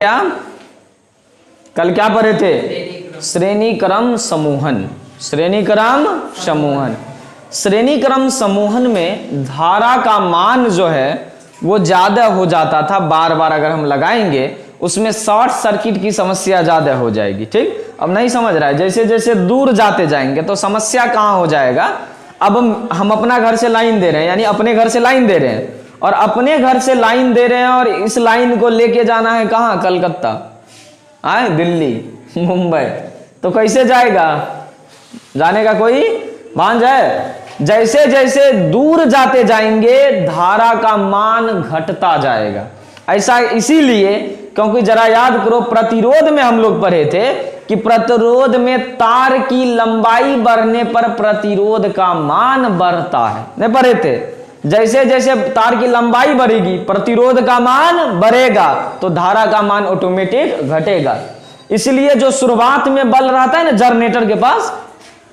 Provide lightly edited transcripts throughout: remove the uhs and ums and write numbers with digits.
क्या कल क्या पढ़े थे? श्रेणी क्रम समूहन। श्रेणी क्रम समूहन। श्रेणी क्रम समूहन में धारा का मान जो है वो ज्यादा हो जाता था, बार बार अगर हम लगाएंगे उसमें शॉर्ट सर्किट की समस्या ज्यादा हो जाएगी। ठीक, अब नहीं समझ रहा है? जैसे जैसे दूर जाते जाएंगे तो समस्या कहाँ हो जाएगा। अब हम अपना घर से लाइन दे रहे हैं, यानी अपने घर से लाइन दे रहे हैं, और अपने घर से लाइन दे रहे हैं और इस लाइन को लेके जाना है कहाँ? कलकत्ता, आए दिल्ली, मुंबई, तो कैसे जाएगा? जाने का कोई भांज है? जैसे जैसे दूर जाते जाएंगे धारा का मान घटता जाएगा। ऐसा इसीलिए क्योंकि जरा याद करो, प्रतिरोध में हम लोग पढ़े थे कि प्रतिरोध में तार की लंबाई बढ़ने पर प्रतिरोध का मान बढ़ता है, नहीं पढ़े थे? जैसे जैसे तार की लंबाई बढ़ेगी प्रतिरोध का मान बढ़ेगा तो धारा का मान ऑटोमेटिक घटेगा। इसलिए जो शुरुआत में बल्ब रहता है ना जनरेटर के पास,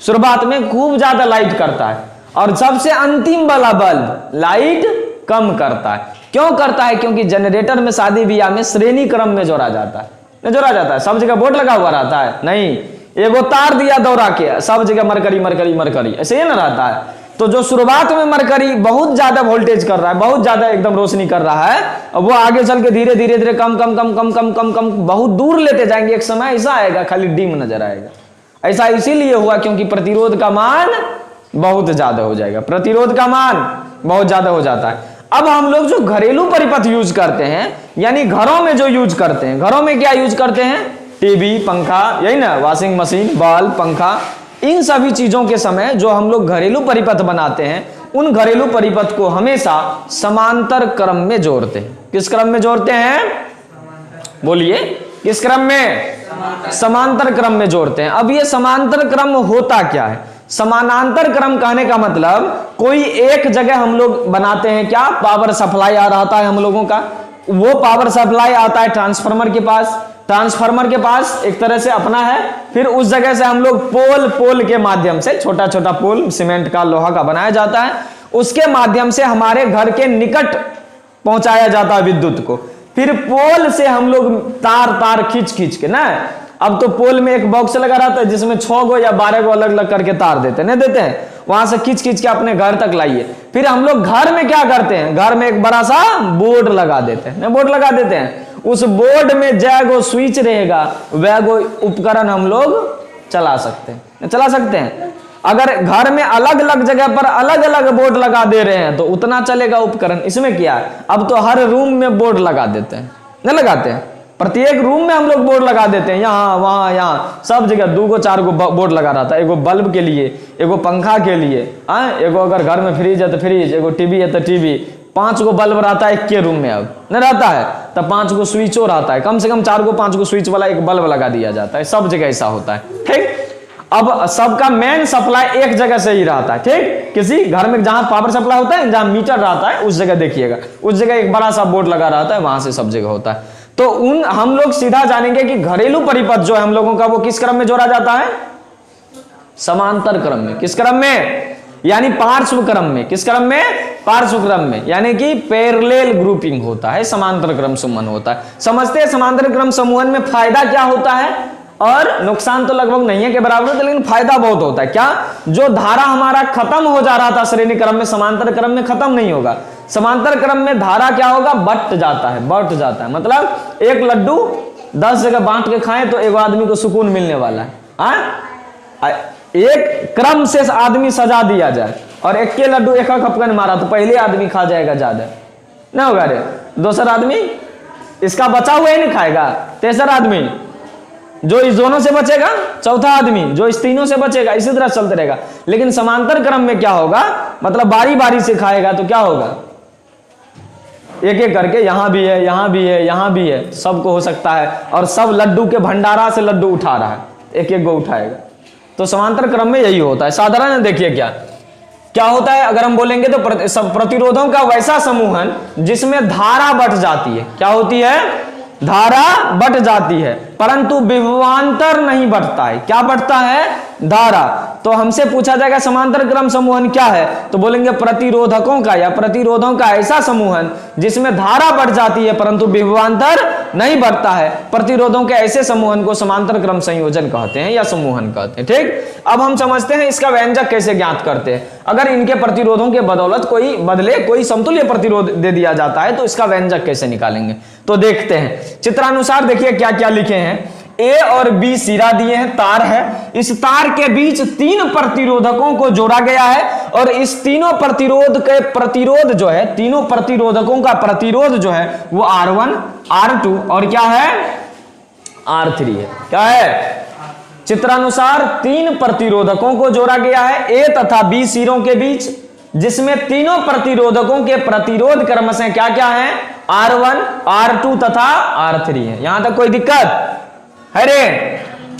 शुरुआत में खूब ज्यादा लाइट करता है और सबसे अंतिम वाला बल्ब लाइट कम करता है। क्यों करता है? क्योंकि जनरेटर में शादी ब्याह में श्रेणी क्रम में जोड़ा जाता है, नहीं जोड़ा जाता है? सब जगह बोर्ड लगा हुआ रहता है? नहीं, एगो तार दिया दौड़ा के सब जगह मरकरी मरकरी मरकरी, ऐसे ही ना रहता है। तो जो शुरुआत में मरकरी बहुत ज्यादा वोल्टेज कर रहा है, बहुत ज्यादा एकदम रोशनी कर रहा है, और वो आगे चल के धीरे धीरे धीरे कम कम कम कम कम कम कम बहुत दूर लेते जाएंगे, एक समय ऐसा आएगा खाली डिम नजर आएगा। ऐसा इसीलिए हुआ क्योंकि प्रतिरोध का मान बहुत ज्यादा हो जाएगा, प्रतिरोध का मान बहुत ज्यादा हो जाता है। अब हम लोग जो घरेलू परिपथ यूज करते हैं, यानी घरों में जो यूज करते हैं, घरों में क्या यूज करते हैं? टीवी, पंखा, यही ना, वॉशिंग मशीन, बल्ब, पंखा, इन सभी चीजों के समय जो हम लोग घरेलू परिपथ बनाते हैं, उन घरेलू परिपथ को हमेशा समांतर क्रम में जोड़ते हैं। किस क्रम में जोड़ते हैं? बोलिए, किस क्रम में? समांतर क्रम में जोड़ते हैं। अब ये समांतर क्रम होता क्या है? समानांतर क्रम कहने का मतलब कोई एक जगह हम लोग बनाते हैं, क्या पावर सप्लाई आ रहा है हम लोगों का, वो पावर सप्लाई आता है ट्रांसफार्मर के पास, ट्रांसफार्मर के पास एक तरह से अपना है, फिर उस जगह से हम लोग पोल के माध्यम से, छोटा छोटा पोल सीमेंट का लोहा का बनाया जाता है, उसके माध्यम से हमारे घर के निकट पहुंचाया जाता है विद्युत को। फिर पोल से हम लोग तार खींच के ना, अब तो पोल में एक बॉक्स लगा रहता है जिसमें 6 गो या 12 गो अलग अलग करके तार देते नहीं देते हैं, वहां से खींच के अपने घर तक लाइए। फिर हम लोग घर में क्या करते हैं? घर में एक बड़ा सा बोर्ड लगा देते हैं, बोर्ड लगा देते हैं, उस बोर्ड में जैगो स्विच रहेगा वैगो उपकरण हम लोग चला सकते हैं, चला सकते हैं। अगर घर में अलग अलग जगह पर अलग अलग बोर्ड लगा दे रहे हैं तो उतना चलेगा उपकरण। इसमें क्या है, अब तो हर रूम में बोर्ड लगा देते हैं, नहीं लगाते हैं? प्रत्येक रूम में हम लोग बोर्ड लगा देते हैं, यहाँ वहां यहाँ सब जगह 2 गो 4 गो बोर्ड लगा रहता है, एगो बल्ब के लिए, एगो पंखा के लिए, एगो अगर घर में फ्रिज है तो फ्रिज, एगो टीवी है तो टीवी, 5 गो बल्ब रहता है एक के रूम में, अब नहीं रहता है तब 5 गो स्विचो रहता है, कम से कम 4 गो 5 गो स्विच वाला एक बल्ब लगा दिया जाता है, सब जगह ऐसा होता है। ठीक, अब सबका मेन सप्लाई एक जगह से ही रहता है। ठीक, किसी घर में जहां पावर सप्लाई होता है, जहां मीटर रहता है उस जगह देखिएगा, उस जगह एक बड़ा सा बोर्ड लगा रहता है, वहां से सब जगह होता है। तो हम लोग सीधा जानेंगे कि घरेलू परिपथ जो है हम लोगों का वो किस क्रम में जोड़ा जाता है? समांतर क्रम में। किस क्रम में? यानी पार्श्व क्रम में। किस क्रम में? पार्श्व क्रम में, यानी कि पैरेलल ग्रुपिंग होता है, समांतर क्रम समूहन होता है। समझते हैं समांतर क्रम समूहन में फायदा क्या होता है, और नुकसान तो लगभग नहीं है के बराबर होता है, लेकिन फायदा बहुत होता है। क्या? जो धारा हमारा खत्म हो जा रहा था श्रेणी क्रम में, समांतर क्रम में खत्म नहीं होगा। समांतर क्रम में धारा क्या होगा? बट जाता है। मतलब एक लड्डू 10 जगह बांट के खाएं तो एक आदमी को सुकून मिलने वाला है। एक क्रम से आदमी सजा दिया जाए और एक के लड्डू एक खपकन मारा तो पहले आदमी खा जाएगा, ज्यादा नहीं होगा रे, दूसरा आदमी इसका बचा हुआ ही नहीं खाएगा, तीसरा आदमी जो इस दोनों से बचेगा, चौथा आदमी जो इस तीनों से बचेगा, इसी तरह चलते रहेगा। लेकिन समांतर क्रम में क्या होगा? मतलब बारी बारी से खाएगा तो क्या होगा? एक एक करके, यहां भी है, यहां भी है, यहां भी है, सबको हो सकता है, और सब लड्डू के भंडारा से लड्डू उठा रहा है, एक एक गो उठाएगा। तो समांतर क्रम में यही होता है। साधारण देखिए क्या होता है, अगर हम बोलेंगे तो प्रतिरोधों का वैसा समूहन जिसमें धारा बढ़ जाती है। क्या होती है? धारा बट जाती है, परंतु विभवांतर नहीं बटता है। क्या बटता है? धारा। तो हमसे पूछा जाएगा समांतर क्रम समूहन क्या है, तो बोलेंगे प्रतिरोधकों का या प्रतिरोधों का ऐसा समूहन जिसमें धारा बढ़ जाती है परंतु विभवांतर नहीं बढ़ता है। प्रतिरोधों के ऐसे समूहन को समांतर क्रम संयोजन कहते हैं या समूहन कहते हैं। ठीक, अब हम समझते हैं इसका व्यंजक कैसे ज्ञात करते हैं। अगर इनके प्रतिरोधों के बदौलत कोई समतुल्य प्रतिरोध दे दिया जाता है तो इसका व्यंजक कैसे निकालेंगे, तो देखते हैं। चित्रानुसार देखिए क्या क्या लिखे हैं। ए और बी सिरा दिए हैं, तार है, इस तार के बीच 3 प्रतिरोधकों को जोड़ा गया है और इस तीनों प्रतिरोध के प्रतिरोध जो है, तीनों प्रतिरोधकों का प्रतिरोध जो है वो R1 R2 और क्या है R3 है। क्या है? चित्रानुसार 3 प्रतिरोधकों को जोड़ा गया है ए तथा बी सिरों के बीच, जिसमें तीनों प्रतिरोधकों के प्रतिरोध क्रमशः क्या क्या है? R1 R2 तथा R3 है। यहां तक कोई दिक्कत? अरे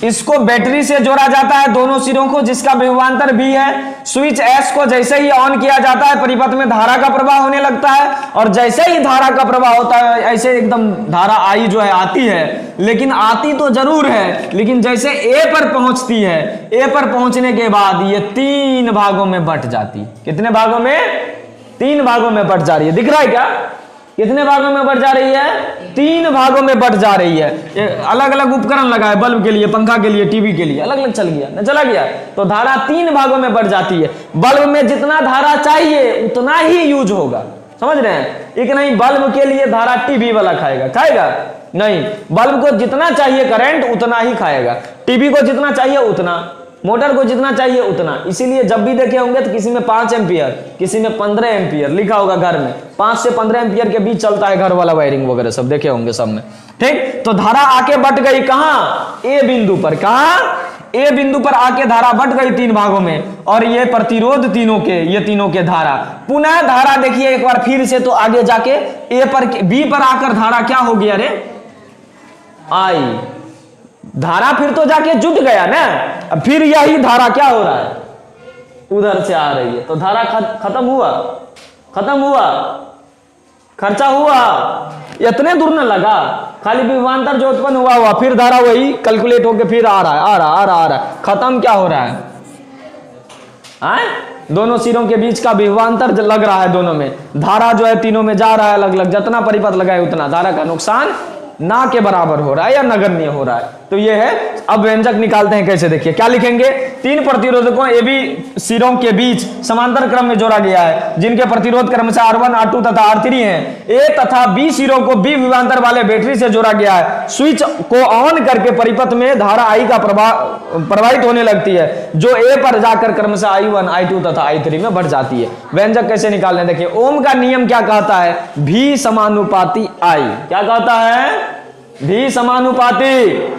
इसको बैटरी से जोड़ा जाता है दोनों सिरों को, जिसका विभवांतर भी है। स्विच एस को जैसे ही ऑन किया जाता है परिपथ में धारा का प्रवाह होने लगता है और जैसे ही धारा का प्रवाह होता है ऐसे एकदम धारा आई जो है आती है, लेकिन आती तो जरूर है, लेकिन जैसे ए पर पहुंचती है, ए पर पहुंचने के बाद ये 3 भागों में बट जाती है। कितने भागों में? 3 भागों में बट जा रही है। दिख रहा है क्या? कितने भागों में बढ़ जा रही है? 3 भागों में बढ़ जा रही है। अलग अलग उपकरण लगा है, बल्ब के लिए, पंखा के लिए, टीवी के लिए, अलग अलग चल गया ना, चला गया। तो धारा 3 भागों में बढ़ जाती है। बल्ब में जितना धारा चाहिए उतना ही यूज होगा, समझ रहे हैं? एक नहीं बल्ब के लिए धारा टीवी वाला खाएगा नहीं, बल्ब को जितना चाहिए करंट उतना ही खाएगा, टीवी को जितना चाहिए उतना, मोटर को जितना चाहिए उतना। इसीलिए जब भी देखे होंगे तो किसी में 5 एम्पियर, किसी में 15 एम्पियर लिखा होगा घर में, 5 से 15 एम्पियर के बीच चलता है घर वाला वायरिंग वगैरह सब देखे होंगे सब में। ठीक, तो धारा आके बट गई कहां? ए बिंदु पर। कहां? ए बिंदु पर आके धारा बट गई 3 भागों में और ये प्रतिरोध तीनों के धारा पुनः धारा देखिए एक बार फिर से, तो आगे जाके ए पर बी पर आकर धारा क्या हो गया रे? आई। धारा फिर तो जाके जुट गया ना, अब फिर यही धारा क्या हो रहा है? उधर से आ रही है। तो धारा खत्म हुआ, खर्चा हुआ, इतने दूर न लगा, खाली विभवांतर जो उत्पन्न हुआ फिर धारा वही कैलकुलेट होके फिर आ रहा है। खत्म क्या हो रहा है? दोनों सिरों के बीच का विभवांतर लग रहा है, दोनों में धारा जो है तीनों में जा रहा है अलग अलग, जितना परिपथ लगाए उतना धारा का नुकसान ना के बराबर हो रहा है या नगण्य हो रहा है। तो ये है। अब व्यंजक निकालते हैं कैसे, देखिए क्या लिखेंगे। 3 प्रतिरोधकों ए बी सिरों के बीच समांतर क्रम में जोड़ा गया है, जिनके प्रतिरोध क्रम से R1 R2 तथा R3 हैं। ए तथा बी सिरों को बी विभवांतर वाले बैटरी से जोड़ा गया है। स्विच को ऑन करके परिपथ में धारा आई का प्रवाहित होने लगती है, जो ए पर जाकर क्रम से I1 I2 तथा I3 में बढ़ जाती है। व्यंजक कैसे निकालने, देखिए ओम का नियम क्या कहता है? V समानुपाती I। क्या कहता है? V समानुपाती।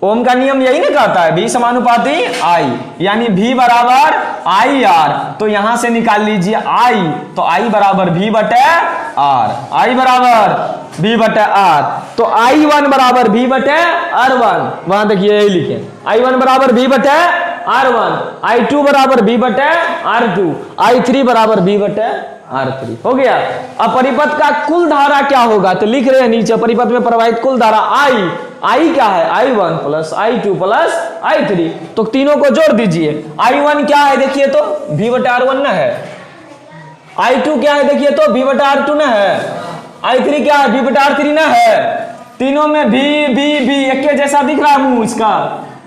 ओम का नियम यही ना कहता है, V समानुपाती I, यानी V बराबर IR। तो यहां से निकाल लीजिए I, तो I बराबर V बटे R, I बराबर V बटे R। तो I1 बराबर V बटे R1, वहां देखिए यही लिखे, I1 बराबर V बटे R1, I2 बराबर V बटे R2, I3 बराबर V बटे R3। हो गया। अब परिपथ का कुल धारा क्या होगा, तो लिख रहे हैं नीचे, परिपथ में प्रवाहित कुल धारा I क्या है? I1 plus I2 plus I3। तो तीनों को जोड़ दीजिए। I1 क्या है देखिए तो V बटे R1 ना है, I2 क्या है देखिए तो V बटे R2 ना है, I3 क्या है? V बटे R3 ना है। तीनों में V एक के जैसा दिख रहा है मुंह इसका,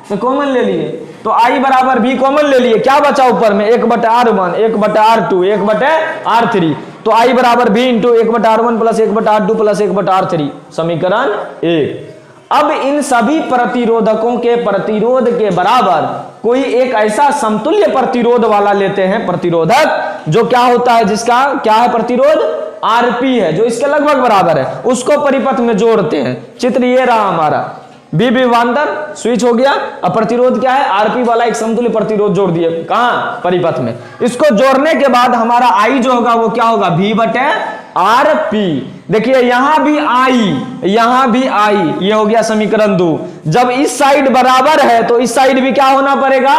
तो कॉमन ले लिए, तो I बराबर V कॉमन ले लिए। क्या बचा ऊपर में? 1 बटे R1, 1 बटे R2, 1 बटे R3। तो I बराबर V इंटू 1 बटे R1 प्लस 1 बटे R2 प्लस 1 बटे R3, समीकरण 1। अब इन सभी प्रतिरोधकों के प्रतिरोध के बराबर कोई एक ऐसा समतुल्य प्रतिरोध वाला लेते हैं प्रतिरोधक, जो क्या होता है, जिसका क्या है प्रतिरोध? Rp है, जो इसके लगभग बराबर है, उसको परिपथ में जोड़ते हैं। चित्र ये रहा हमारा, बी विभवांतर स्विच हो गया, अब प्रतिरोध क्या है? आरपी वाला एक समतुल्य प्रतिरोध जोड़ दिए, कहां? परिपथ में। इसको जोड़ने के बाद हमारा आई जो होगा वो क्या होगा? V बटे आरपी। देखिए यहां भी आई, यहां भी आई, ये हो गया समीकरण 2। जब इस साइड बराबर है तो इस साइड भी क्या होना पड़ेगा?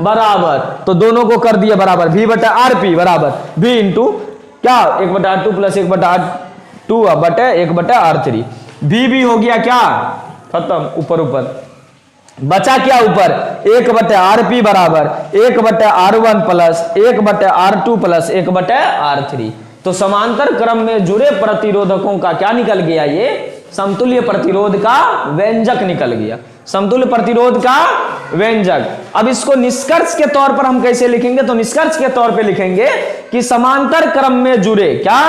बराबर। तो दोनों को कर दिया बराबर, V बटे आरपी बराबर V इंटू क्या? 1 बटे R2 प्लस 1 बटे R2 बटे 1 बटे R3। भी हो गया क्या, खत्म, ऊपर ऊपर बचा क्या ऊपर, 1/RP बराबर 1/R1 plus 1/R2 plus 1/R3। तो समांतर क्रम में जुड़े प्रतिरोधकों का क्या निकल गया, ये समतुल्य प्रतिरोध का व्यंजक निकल गया, समतुल्य प्रतिरोध का व्यंजक। अब इसको निष्कर्ष के तौर पर हम कैसे लिखेंगे, तो निष्कर्ष के तौर पे लिखेंगे कि समांतर क्रम में जुड़े, क्या,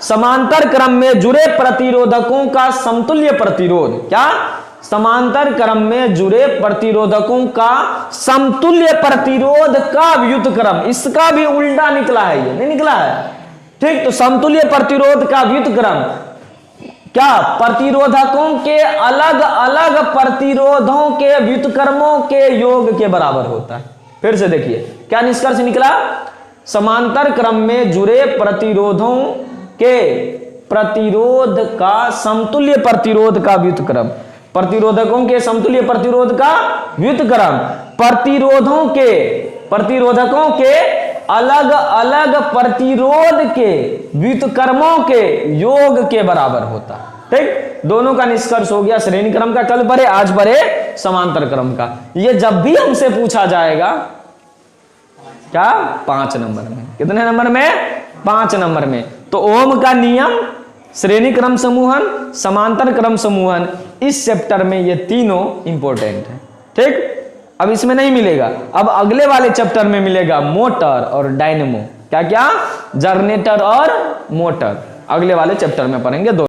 समांतर क्रम में जुड़े प्रतिरोधकों का समतुल्य प्रतिरोध, क्या, समांतर क्रम में जुड़े प्रतिरोधकों का समतुल्य प्रतिरोध का व्युत्क्रम, इसका भी उल्टा निकला है, ये नहीं निकला है, ठीक। तो समतुल्य प्रतिरोध का व्युत्क्रम क्या, प्रतिरोधकों के अलग अलग प्रतिरोधों के व्युत्क्रमों के योग के बराबर होता है। फिर से देखिए क्या निष्कर्ष निकला, समांतर क्रम में जुड़े प्रतिरोधों के प्रतिरोध का समतुल्य प्रतिरोध का व्युत्क्रम, प्रतिरोधकों के समतुल्य प्रतिरोध का व्युत्क्रम प्रतिरोधकों के अलग अलग प्रतिरोध के व्युत्क्रमों के योग के बराबर होता, ठीक। दोनों का निष्कर्ष हो गया श्रेणी क्रम का, कल पढ़े, आज पढ़े समांतर क्रम का। ये जब भी हमसे पूछा जाएगा क्या, 5 नंबर में, कितने नंबर में, 5 नंबर में। तो ओम का नियम, श्रेणी क्रम समूहन, समांतर क्रम समूहन, इस चैप्टर में ये तीनों इंपॉर्टेंट है, ठीक। अब इसमें नहीं मिलेगा, अब अगले वाले चैप्टर में मिलेगा मोटर और डायनेमो, क्या क्या, जनरेटर और मोटर, अगले वाले चैप्टर में पढ़ेंगे दो।